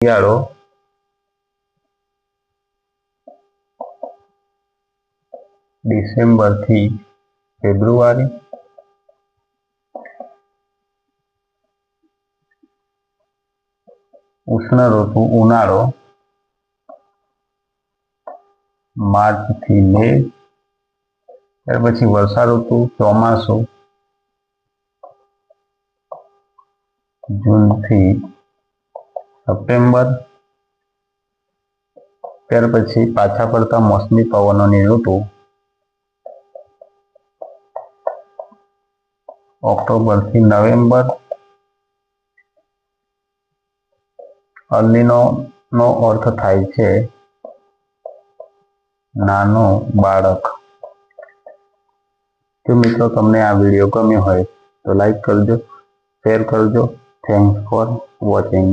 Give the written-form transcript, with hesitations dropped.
શિયાળો ડિસેમ્બર થી ફેબ્રુઆરી, ઉષ્ણ ઋતુ ઉનાળો માર્ચ થી મે, ત્યાર પછી વર્ષા ઋતુ ચોમાસું જૂન થી સપ્ટેમ્બર, ત્યાર પછી પાછા પડતા મોસમી પવનોની ઋતુ ઓક્ટોબર થી નવેમ્બર. અલ્નીનો નો અર્થ થાય છે નાનો બાળક. જો મિત્રો તમને આ વિડીયો ગમ્યો હોય તો લાઈક કરજો, શેર કરજો. Thanks for watching.